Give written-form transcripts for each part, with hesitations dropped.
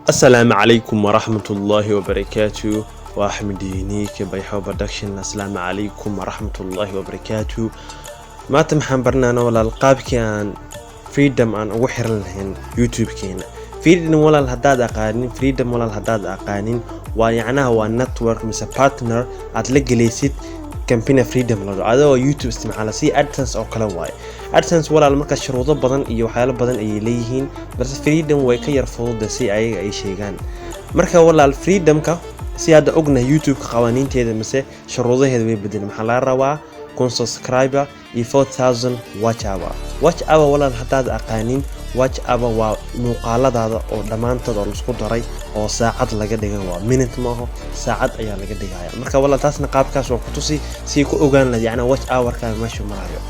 السلام عليكم ورحمة الله وبركاته. وأحمد ينيك بيحو برودكشن. السلام عليكم ورحمة الله وبركاته. ما تمحن برنانا ولا القاب كان فريدم أن أوحر لهن يوتيوب كينا فريدم ولا الهداد أقانين فريدم ولا الهداد أقانين ويعناه هو نتورك مثل بارتنر أتلقى ليسيت كامبين فريدم لو هذا هو يوتيوب استمع على سي ادسنس او كلا واي ادسنس ولا marka shuruudo badan iyo waxyaalo badan ay leeyihiin balse freedom way ka yar fudud si ay sheegaan marka walaal freedomka si aad ogna youtube ka qawaaniinteeda mise shuruudaheeda way bedel maxaa la rabaa kun subscriber iyo 4000 watch hour walaal hadaad aqaanin watch hour waa muuqaaladaada oo dhamaantood oo isku daray oo saacad laga dhigay waa minute maaho saacad ayaa laga dhigaya marka walaal taasna qaabkaas waa ku tusi si ku ogaan la yaana watch hour ka meesha marayo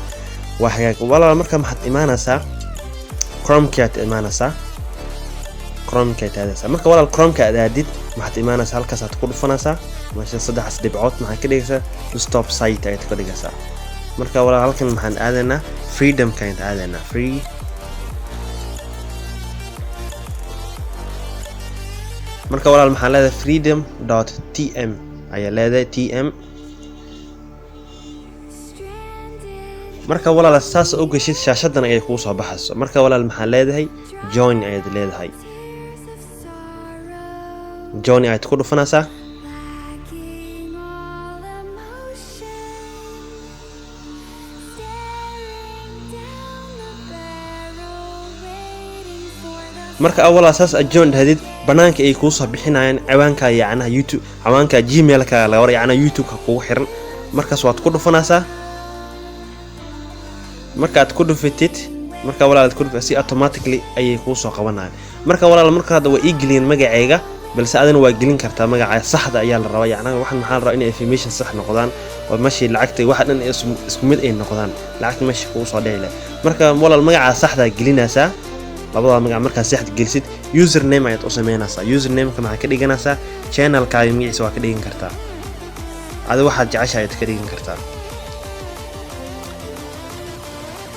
waxay walaal marka maxad imaanaysaa Chromecast imaanaysaa marka walaal Chromecast aadid maxad imaanaysaa halkaas aad ku dhufanaysaa meesha saddex dhibcood maxaa ka dhigaysaa stop site aad ka dhigaysaa marka walaal halkan maxaan aadaynaa freedom ka aadaynaa free marka walaal maxaa leedahay freedom.tm ayaa leedahay tm marka walaal saas oo gashid shaashadan ay ku soo baxayso marka walaal maxaa leedahay join ayaad leedahay join ayaad ku dhufanaysaa marka awal asaas join hadid banaanka ay ku soo bixinayaan ciwaanka yaana YouTube ciwaanka Gmail ka la war yaana YouTube ka kugu xiran markaas waad ku dhufanaysaa marka aad ku dhufatid marka walaal ku dhufasi automatically ay ku soo qabanayaan marka walaal marka hada way iiglin magacayga balse adana waa gelin kartaa magaca saxda ayaa la rabaa yaana waxan maxaa la rabaa in information sax noqdaan oo meeshii lacagtay waxa dhan isku mid ay noqdaan lacag meeshii ku soo dheelay marka walaal magaca saxda gelinaysaa labada magac marka saxd gelisid username ayaad u sameynaysaa username ka maxaa ka dhiganaysaa channel ka magaciisa waa ka dhigan kartaa adiga waxa jeceshahay ka dhigan kartaa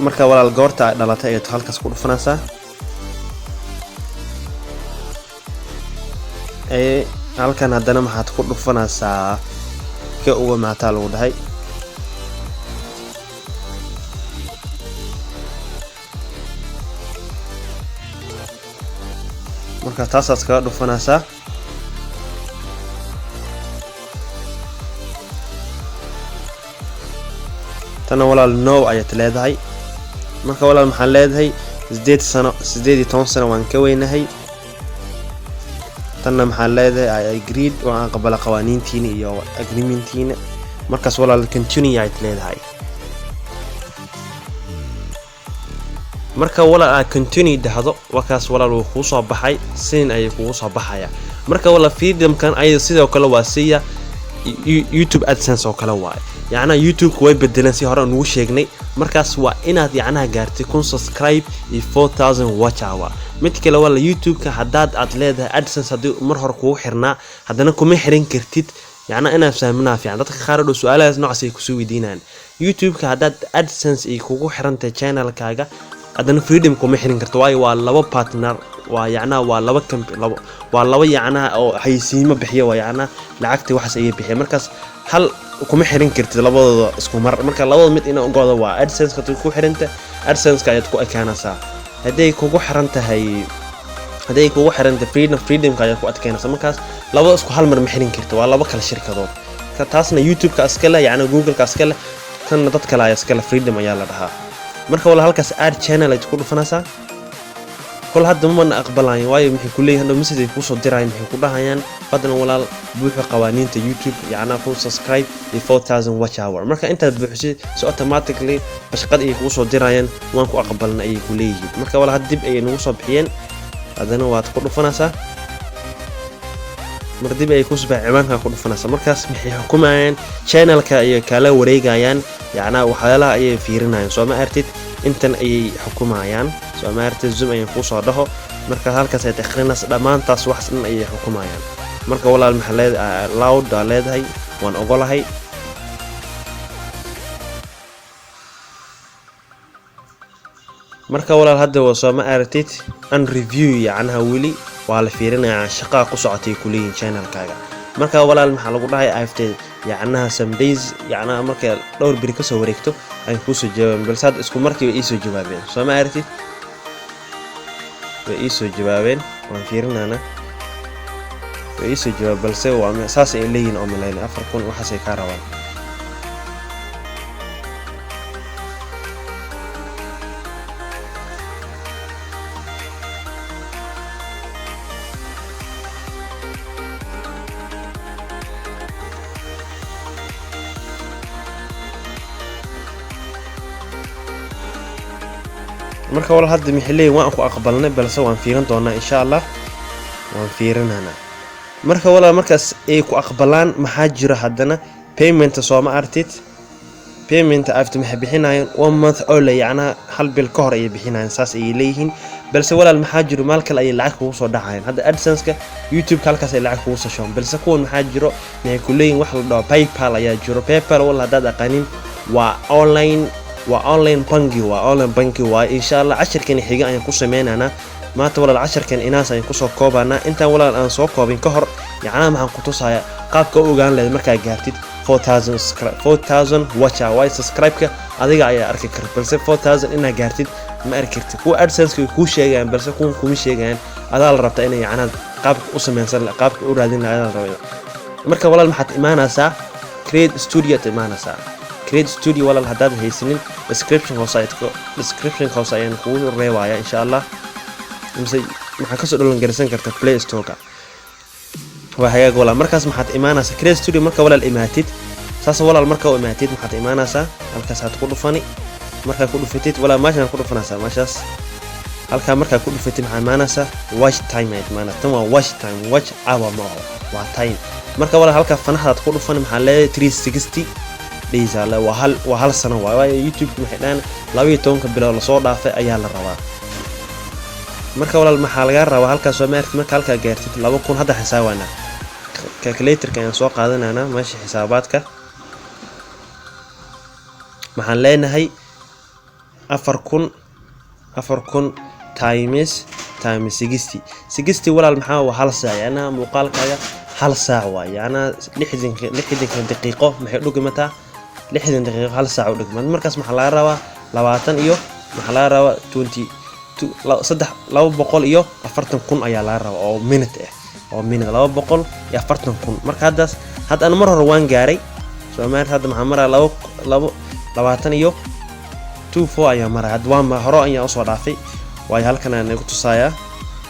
marka walaal goorta dhalatay ayaad halkaas ku dhufanaysaa halkan hadana maxaad ku dhufanaysaa ka uga maata lagu dhahay marka taasaas ka dhufanaysaa tana walaal no ayaad leedahay marka walaal maxaa leedahay 18 sano waan ka weynahay tana maxaa leedahay I agreed waan qabala qawaaniintiina iyo agreementiina markaas walaal continue ayaad leedahay marka walaal continue dahdo wakaas walaal uu ku soo baxay siin ay ku soo baxaya marka walaal freedom kan ay sidoo kale waa siiya YouTube AdSense oo kale waay yaana YouTube way bedelan si hore ugu sheegnay markaas waa inaad yaana gaartay kun subscribe iyo 4000 watch hour mid kale walaal YouTube ka hadaad aad leedahay AdSense hadii mar hore kugu xirnaa hadana kuma xirin kartid yaana inaad fahminaa fiican dadka qaar oo su'aalahaas noocaas ay ku soo weydiinayaan YouTube ka hadaad AdSense ay kugu xirantay channel kaaga adana freedom kuma xirin karto waayo waa laba partner waa yaana waa laba waa laba yaana oo haysiimo bixiyo waa yaana lacagta waxaas ay bixiyo markaas hal kuma xirin kartid labadooda isku mar marka labada mid ina ogoodo waa AdSense ka ku xiranta AdSense ka ayaad ku ekaanaysaa haday kugu xirantahay freedom ka ayaad ku adkaynaysaa markaas labada isku hal mar ma xirin kartid waa laba kala shirkadood ka taasna YouTube ka iska leh yaana Google ka iska leh tan dad kale ayaa iska leh freedom ayaa la dhahaa marka walaal halkaas add channel ay ku dhufanaysaa kul hadda ma aqbalayaan waayo maxay ku leeyahay message ay ku soo dirayaan maxay ku dhahayaan fadlan walaal buuxa qawaaniinta YouTube yaana ku subscribe iyo 4000 watch hour marka inta buuxisay so automatically bashqad ay ku soo dirayaan waan ku aqbalna ay ku leeyihiin marka walaal dib ay nagu soo bixiyeen hadana waad ku dhufanaysaa mardib ay ku soo ciwaanka ku dhufanaysaa markaas maxay xukumayaan channelka ay kala wareegayaan yaana waxyaalaha ay fiirinayaan soo ma artid intan ay xukumayaan soo ma artid zoom ay ku soo dhaho marka halkaas ay takhrinas dhamaantaas wax in ay xukumayaan marka walaal maxay leedahay loud leedahay waan ogolahay marka walaal hadda waa soo ma aragtid an review yacnaha weli waa la fiirinayaa shaqaa ku socotay kuleeyin channelkaaga marka walaal maxaa lagu dhahay after yacnaha some days yacnaha marka dhowr biri ka soo wareegto ay ku soo jawaabeen balse had isku markii ay soo jawaabeen soo ma aragtid way soo jawaabeen waan fiirinaana way soo jawaab balse waa saas ay leeyihiin oo malayn 4000 waxaas ay ka rabaan marka walaal hadda mixilay waan ku aqbalnay balse waan fiirin doonaa insha Allah waan fiirinana marka walaal markaas ay ku aqbalaan maxaa jira haddana payment soo ma artid payment after maxay bixinayaan 1 month oo la yacna hal bil ka hor ay bixinayaan saas ay leeyihiin balse walaal maxaa jiro maal kale ay lacag kugu soo dhacayaan hadda AdSense-ka YouTube halkaas ay lacag kugu soo shaqo balse kuwan maxaa jiro inay ku leeyihiin wax la dhaho PayPal ayaa jiro PayPal walaal dad aqaanin waa online banki waa insha Allah casharkan xiga ayaan ku sameeynana maanta walaal casharkan inaas ayaan ku soo koobana intaan walaal aan soo koobin ka hor yacna maxaan ku tusaaya qaabka u ogaan leeyahay markaa gaartid 4000 watcher way subscribe-ka adiga ayaa arki kara balse 4000 ina gaartid ma arki kartid kuwa AdSense-ka ku sheegayaan balse kuwa kuma sheegayaan adaa la rabtaa inay yacna qaabka u sameeysan qaabka u raadin lahayd rabaa marka walaal maxaad imaanaysaa Create Studio imaanaysaa Create Studio walaal hadaad haysanin description hoose ayaan kugu reebaya insha Allah imse maxaa ka soo dhalan garsan karta Play Store-ka waxay walaal markaas maxaad imaanaysaa Create Studio marka walaal imaatid saas walaal marka u imaatid maxaad imaanaysaa halkaas aad ku dhufani marka ku dhufatid walaal maashan ku dhufanaysaa maashaas halka marka ku dhufatid maxaa imaanaysaa watch time ay imaanaysaa tan waa watch hour ma waa time marka walaal halka fanaxaad ku dhufani maxaa leeyahay 360 days waa hal sano waayo YouTube maxay dhaan 12 bilood la soo dhaafay ayaa la rabaa marka walaal maxaa laga rabaa halkaas soo maartid marka halka gaartid 2000 hadda xisaabaana calculator-ka aan soo qaadanayna meesha xisaabaadka maxaan leenahay 4000 times 60 walaal maxaa waa hal saac yana muuqaalkaaga hal saac waa yana 60 daqiiqo maxay dhugmataa 60 daqiiqo hal saac u dhigman markaas maxaa laga rabaa 20 iyo maxaa laga rabaa 200 iyo 40,000 ayaa laga rabaa oo minute oo minute 240,000 marka hadda aan mar hore waan gaaray Soomaaliya hadda maxaa maraa 20 iyo 24 ayaa maraa hadda waan hore ayaa soo dhaafay way halkan aan ku tusaaya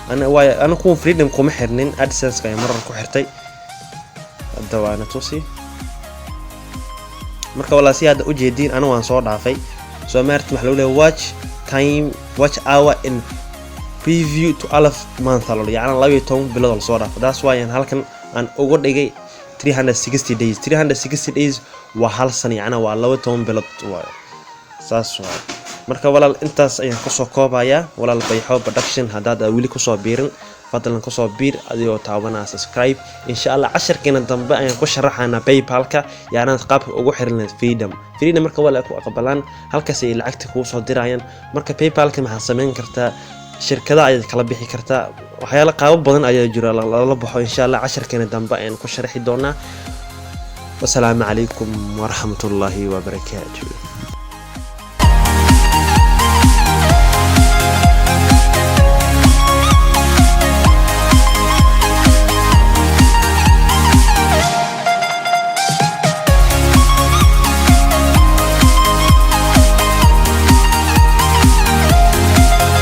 ana ku freedom kuma xirnin AdSense-ka ay mar hore ku xirtay hadda waana tusi marka walaal si aad u jeedin ana waan soo dhaafay Soomaaliya waxa lagu leeyahay watch hour in preview to alf month yacna 12 bilood soo dhaafay that's why aan halkan aan ugu dhigay 360 days waa hal sano yacna waa 12 bilood waa saas waa marka walaal intaas ayaan ku soo koobaya walaal Bayxaw production hadaad wali ku soo biirin fadlan ku soo biir adigoo taabanaa subscribe insha Allah casharkeena dambe ayaan ku sharaxaynaa PayPal-ka yacna qaabka ugu xiran freedom marka walaal ku aqbalaan halkaas ay lacagta ku soo dirayaan marka PayPal-ka maxaa sameyn kartaa shirkada ayaad kala bixi kartaa waxyaalo qaab badan ayaa jira la baxo insha Allah casharkeena dambe ayaan ku sharaxi doonaa wassalaamu calaykum wa rahmatullaahi wa barakaatuh